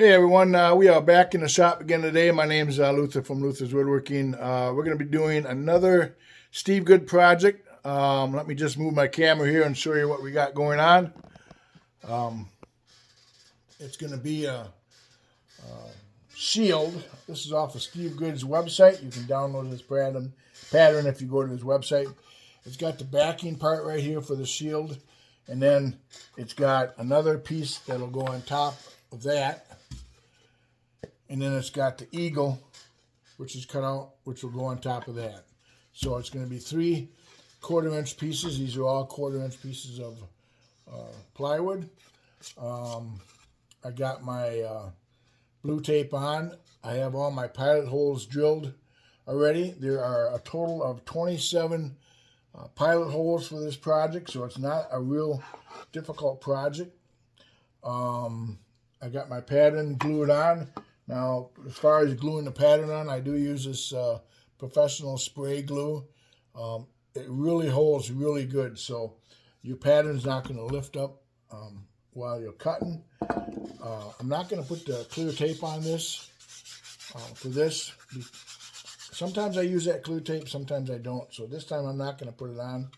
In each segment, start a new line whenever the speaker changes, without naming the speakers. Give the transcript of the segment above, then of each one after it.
Hey everyone, we are back in the shop again today. My name is Luther from Luther's Woodworking. We're going to be doing another Steve Good project. Let me just move my camera here and show you what we got going on. It's going to be a shield. This is off of Steve Good's website. You can download this pattern if you go to his website. It's got the backing part right here for the shield, and then it's got another piece that'll go on top of that. And then it's got the eagle, which is cut out, which will go on top of that. So it's going to be 3 1/4-inch pieces. These are all 1/4-inch pieces of plywood. I got my blue tape on. I have all my pilot holes drilled already. There are a total of 27 pilot holes for this project, so it's not a real difficult project. I got my pattern glued on. Now, as far as gluing the pattern on, I do use this professional spray glue. It really holds really good, so your pattern's not going to lift up while you're cutting. I'm not going to put the clear tape on this for this. Sometimes I use that clear tape, sometimes I don't. So this time I'm not going to put it on.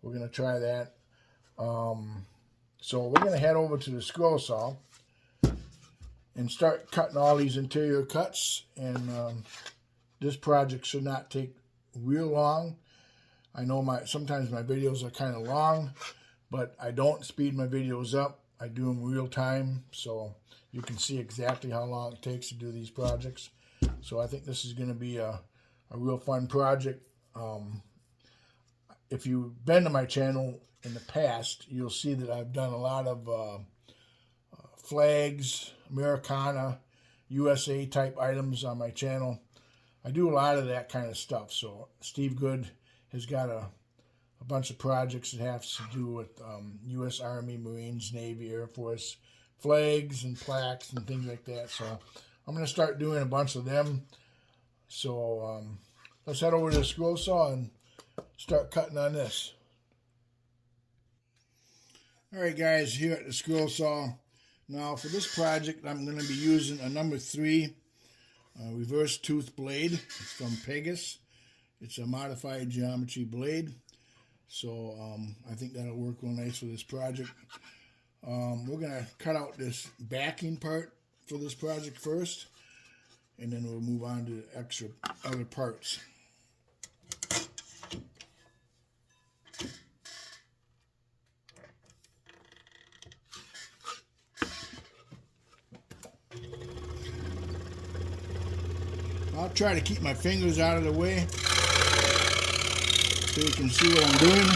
We're going to try that. So we're going to head over to the scroll saw and start cutting all these interior cuts. And this project should not take real long. I know sometimes my videos are kind of long, but I don't speed my videos up. I do them real time, so you can see exactly how long it takes to do these projects. So I think this is going to be a real fun project. If you've been to my channel in the past, you'll see that I've done a lot of flags, Americana, USA type items on my channel. I do a lot of that kind of stuff. So Steve Good has got a bunch of projects that have to do with U.S. Army, Marines, Navy, Air Force, flags and plaques and things like that. So I'm going to start doing a bunch of them. So let's head over to the scroll saw and start cutting on this. All right, guys, here at the scroll saw. Now, for this project, I'm going to be using a number 3 reverse tooth blade. It's from Pegasus. It's a modified geometry blade. So I think that'll work real nice for this project. We're going to cut out this backing part for this project first, and then we'll move on to the extra other parts. I'll try to keep my fingers out of the way so you can see what I'm doing.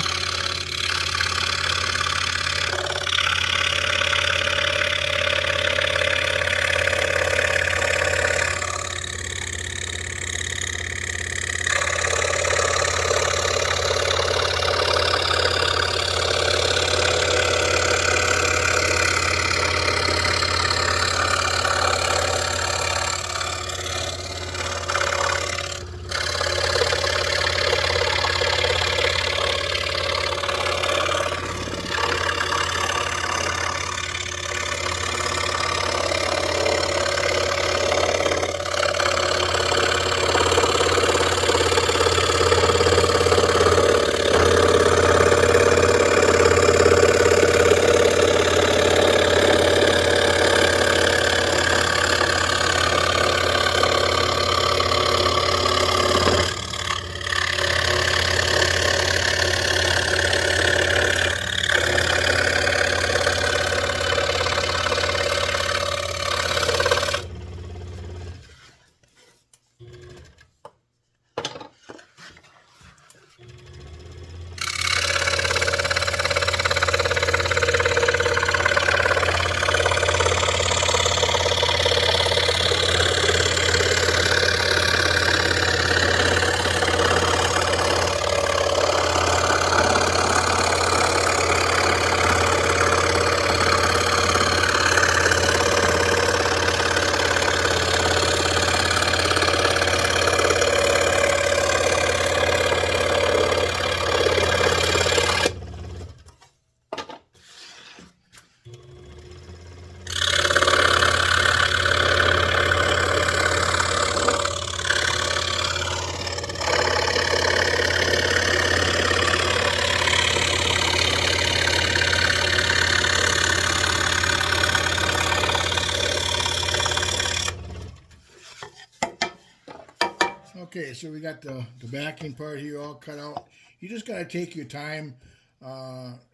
Okay, so we got the backing part here all cut out. You just got to take your time.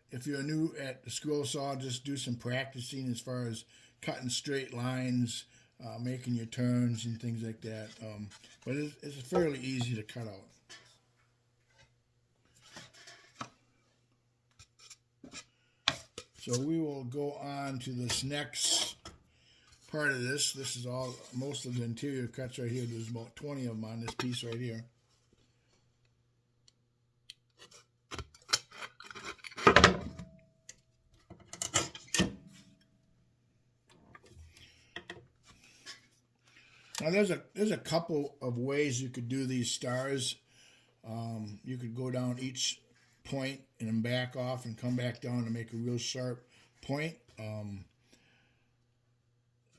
If you're new at the scroll saw, just do some practicing as far as cutting straight lines, making your turns and things like that. But it's fairly easy to cut out. So we will go on to this next part of this. This is all, most of the interior cuts right here. There's about 20 of them on this piece right here. Now there's a couple of ways you could do these stars. You could go down each point and then back off and come back down to make a real sharp point.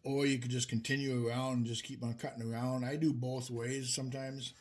Or you could just continue around and just keep on cutting around. I do both ways sometimes.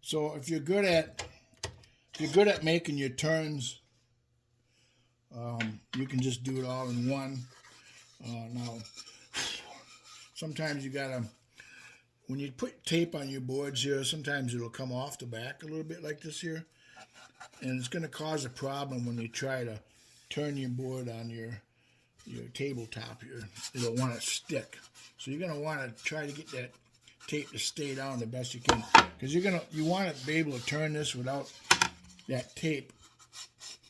So if you're good at making your turns, you can just do it all in one. Now, sometimes you gotta, when you put tape on your boards here, sometimes it'll come off the back a little bit like this here, and it's gonna cause a problem when you try to turn your board on your tabletop here. It'll want to stick. So you're gonna want to try to get that tape to stay down the best you can, because you want to be able to turn this without that tape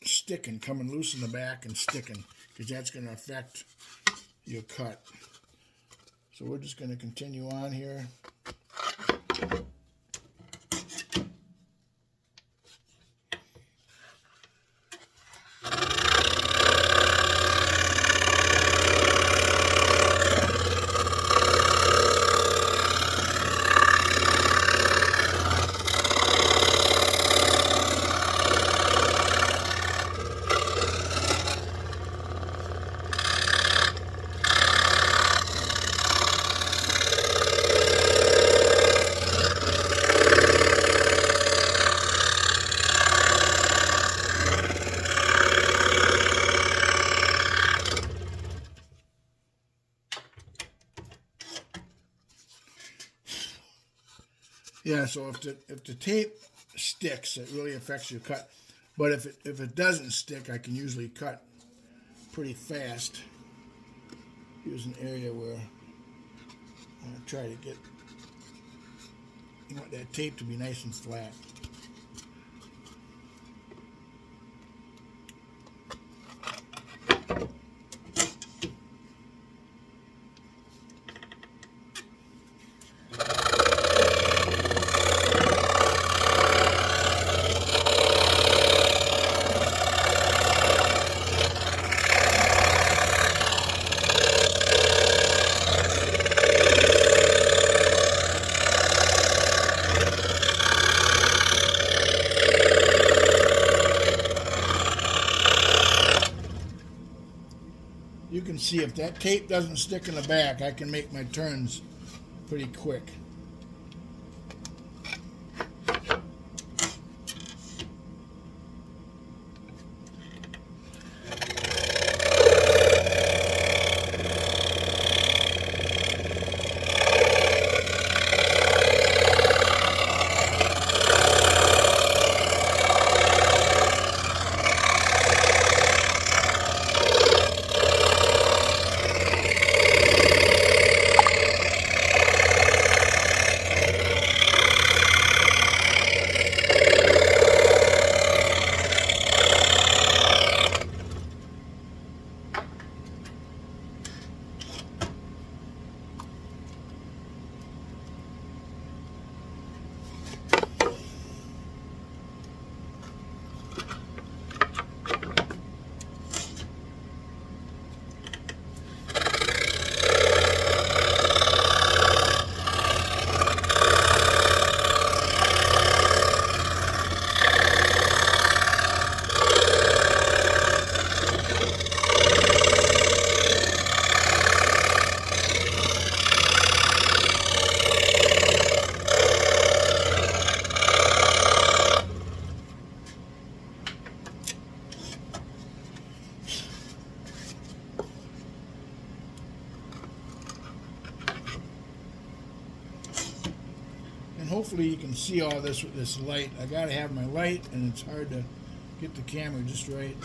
sticking, coming loose in the back and sticking, because that's going to affect your cut. So we're just going to continue on here. Yeah, so if the tape sticks, it really affects your cut. But if it doesn't stick, I can usually cut pretty fast. Here's an area where I'm going to try to get, you want that tape to be nice and flat. You can see if that tape doesn't stick in the back, I can make my turns pretty quick. hopefully you can see all this with this light. I gotta have my light, and it's hard to get the camera just right.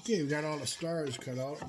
Okay, we got all the stars cut out.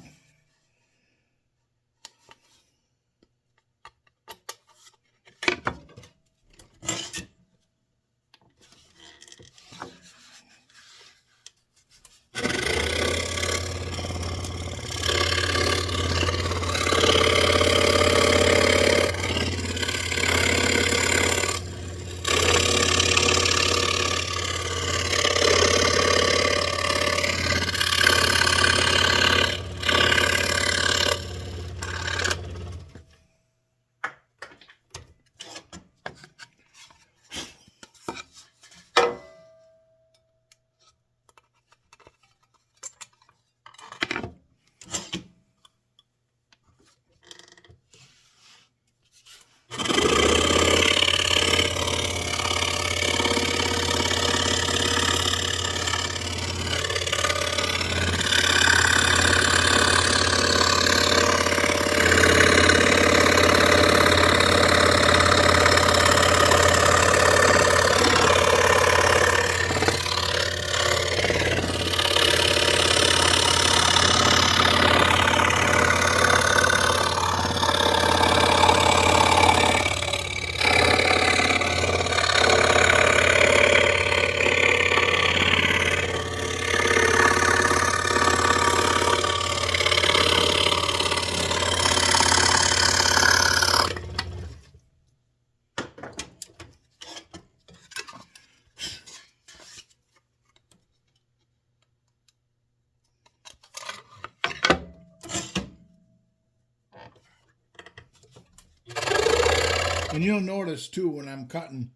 And you'll notice too when I'm cutting,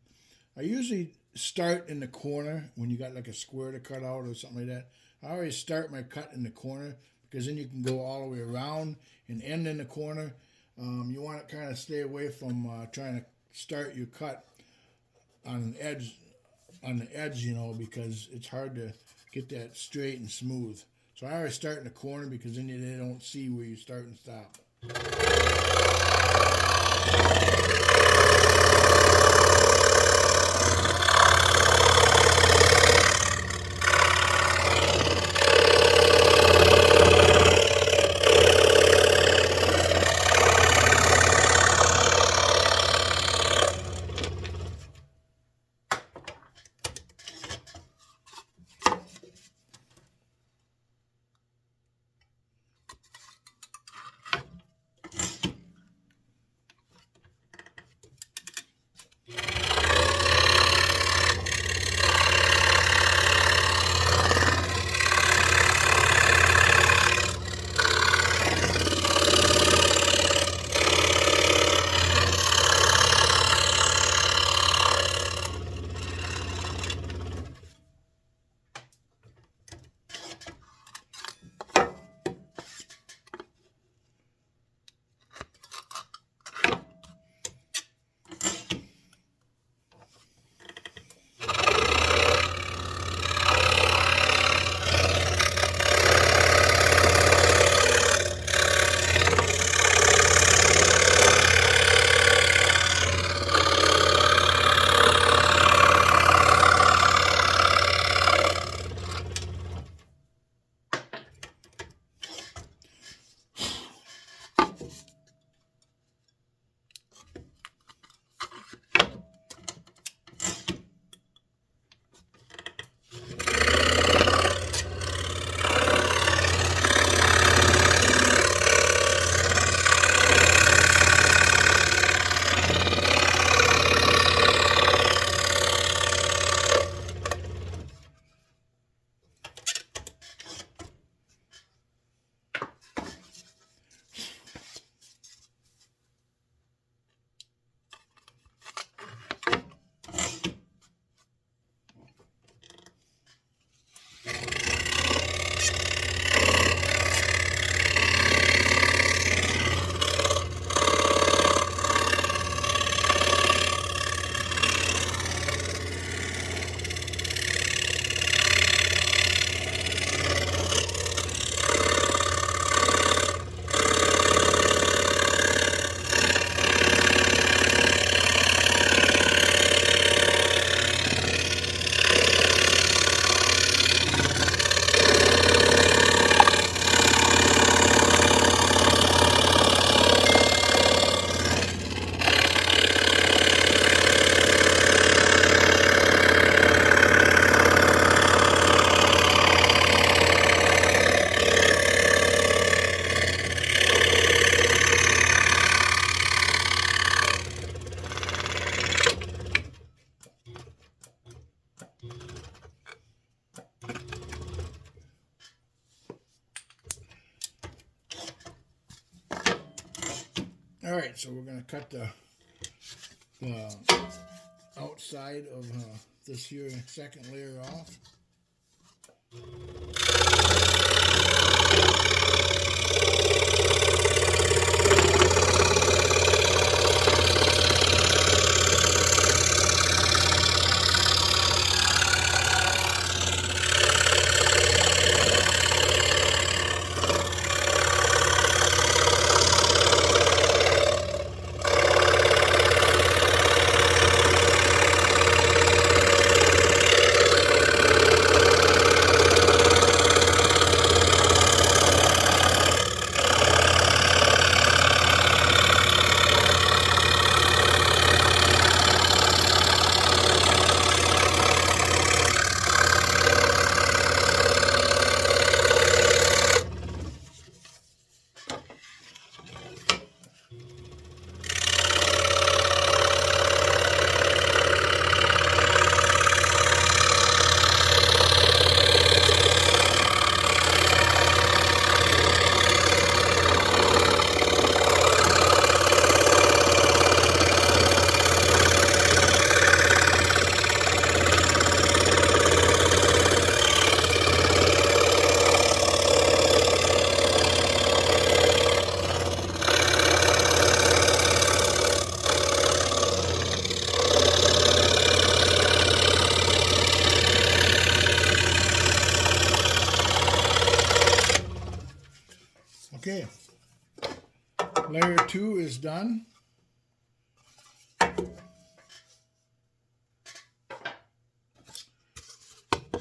I usually start in the corner when you got like a square to cut out or something like that. I always start my cut in the corner because then you can go all the way around and end in the corner. You want to kind of stay away from trying to start your cut on the edge, you know, because it's hard to get that straight and smooth. So I always start in the corner because then they don't see where you start and stop. All right, so we're going to cut the outside of this here second layer off. Okay, layer 2 is done.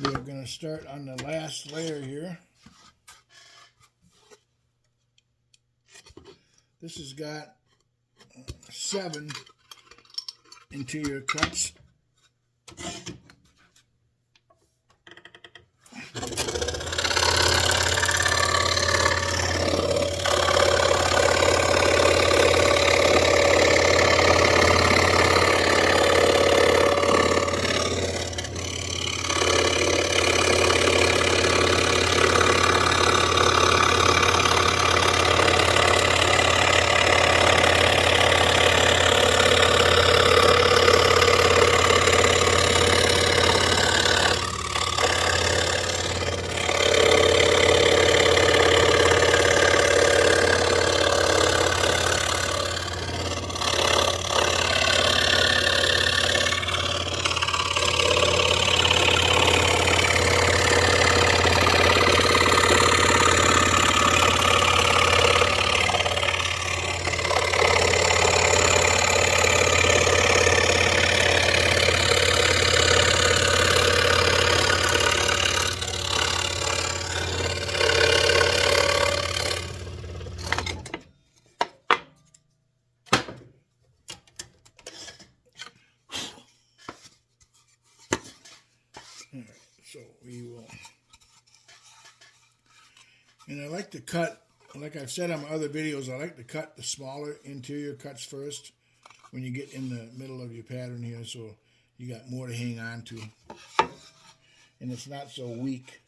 We're going to start on the last layer here. This has got 7 interior cuts. So we will, and I like to cut, like I've said on my other videos, I like to cut the smaller interior cuts first when you get in the middle of your pattern here, so you got more to hang on to, and it's not so weak.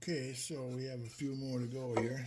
Okay, so we have a few more to go here.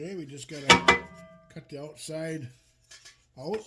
Okay, we just gotta cut the outside out.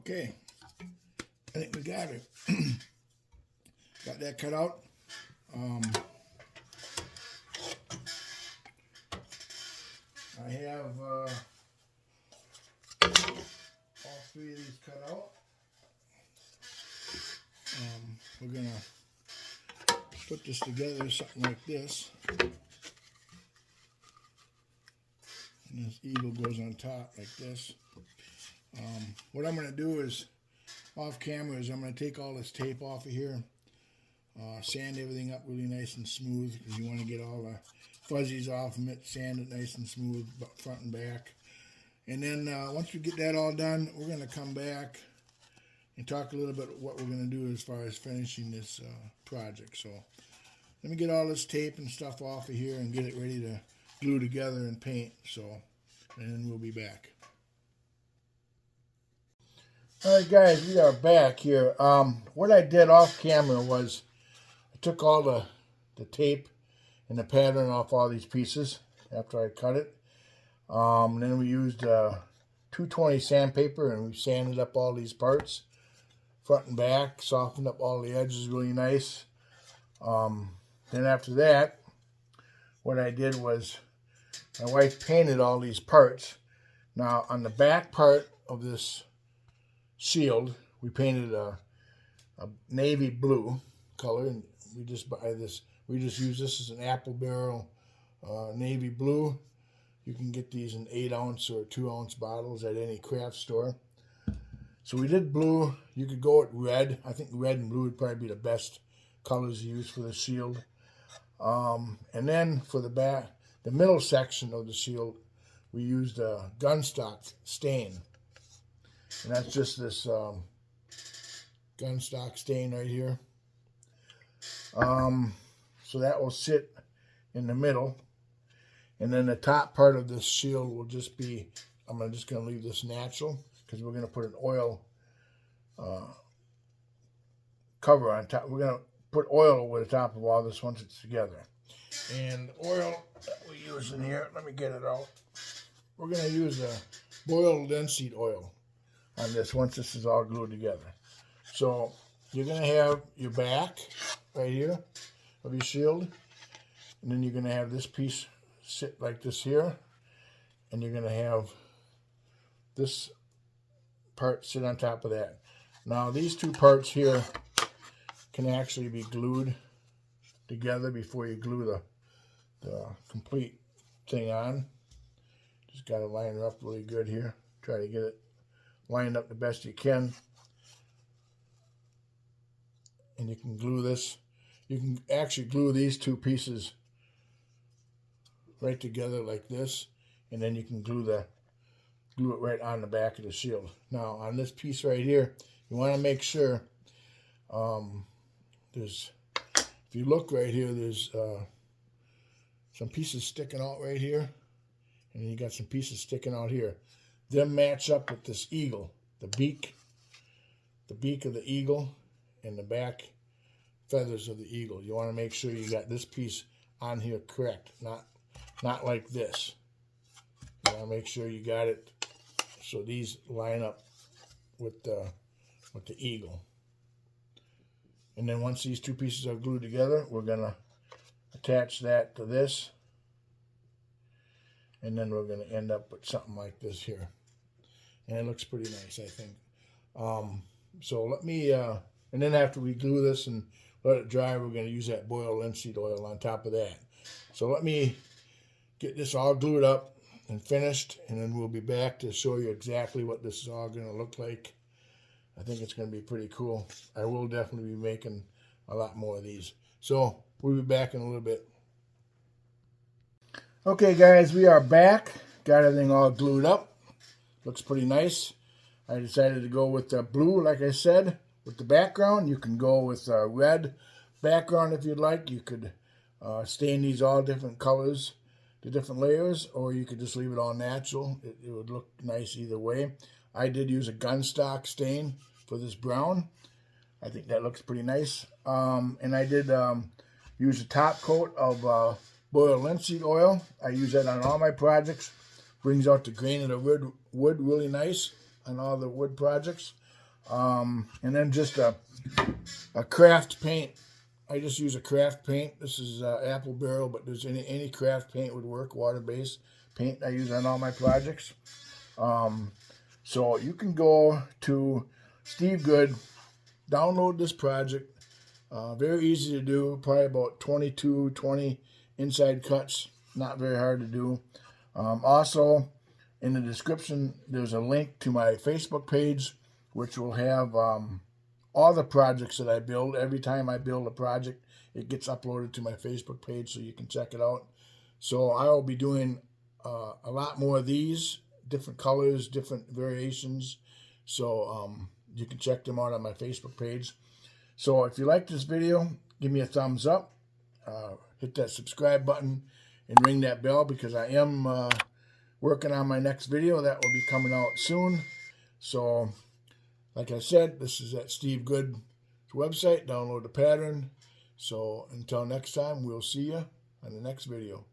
Okay, I think we got it. Got that cut out. I have all three of these cut out. We're gonna put this together, something like this. And this eagle goes on top like this. What I'm gonna do is, off camera, is I'm gonna take all this tape off of here, sand everything up really nice and smooth, because you want to get all the fuzzies off and sand it nice and smooth, front and back. And then once we get that all done, we're gonna come back and talk a little bit what we're going to do as far as finishing this project. So let me get all this tape and stuff off of here and get it ready to glue together and paint. So, and then we'll be back. All right, guys, we are back here. What I did off camera was I took all the tape and the pattern off all these pieces after I cut it. And then we used 220 sandpaper and we sanded up all these parts, front and back, softened up all the edges really nice. Then after that, what I did was my wife painted all these parts. Now on the back part of this shield, we painted a navy blue color, and we just use this as an apple barrel navy blue. You can get these in 8-ounce or 2-ounce bottles at any craft store. So we did blue. You could go with red. I think red and blue would probably be the best colors to use for the shield. And then for the middle section of the shield, we used a gunstock stain. And that's just this gunstock stain right here. So that will sit in the middle. And then the top part of this shield will just be, I'm just going to leave this natural, because we're going to put an oil cover on top. We're going to put oil over the top of all this once it's together. And the oil that we use in here, let me get it out. We're going to use a boiled linseed oil on this once this is all glued together. So you're going to have your back right here of your shield. And then you're going to have this piece sit like this here. And you're going to have this part sit on top of that. Now these two parts here can actually be glued together before you glue the complete thing on. Just got to line it up really good here. Try to get it lined up the best you can. And you can glue this. You can actually glue these two pieces right together like this, and then you can glue it right on the back of the shield. Now on this piece right here, you want to make sure if you look right here, there's some pieces sticking out right here, and then you got some pieces sticking out here. Them match up with this eagle, the beak of the eagle, and the back feathers of the eagle. You want to make sure you got this piece on here correct, not like this. You want to make sure you got it so these line up with the eagle. And then once these two pieces are glued together, we're going to attach that to this. And then we're going to end up with something like this here. And it looks pretty nice, I think. So let me, and then after we glue this and let it dry, we're going to use that boiled linseed oil on top of that. So let me get this all glued up and finished, and then we'll be back to show you exactly what this is all going to look like. I think it's going to be pretty cool. I will definitely be making a lot more of these. So we'll be back in a little bit. Okay, guys, we are back. Got everything all glued up. Looks pretty nice. I decided to go with the blue, like I said, with the background. You can go with a red background if you'd like. You could stain these all different colors, the different layers, or you could just leave it all natural. It would look nice either way. I did use a gunstock stain for this brown. I think that looks pretty nice. And I did use a top coat of boiled linseed oil. I use that on all my projects. Brings out the grain of the wood really nice on all the wood projects. And then just a craft paint. I just use a craft paint. This is apple barrel, but there's any craft paint would work. Water-based paint I use on all my projects. So you can go to Steve Good, download this project. Very easy to do. Probably about 20 inside cuts. Not very hard to do. Also, in the description, there's a link to my Facebook page, which will have all the projects that I build. Every time I build a project, it gets uploaded to my Facebook page, so you can check it out. So I will be doing a lot more of these, different colors, different variations. So you can check them out on my Facebook page. So if you like this video, give me a thumbs up. Hit that subscribe button and ring that bell, because I am working on my next video that will be coming out soon. So like I said, this is at Steve Good's website. Download the pattern. So until next time, we'll see you on the next video.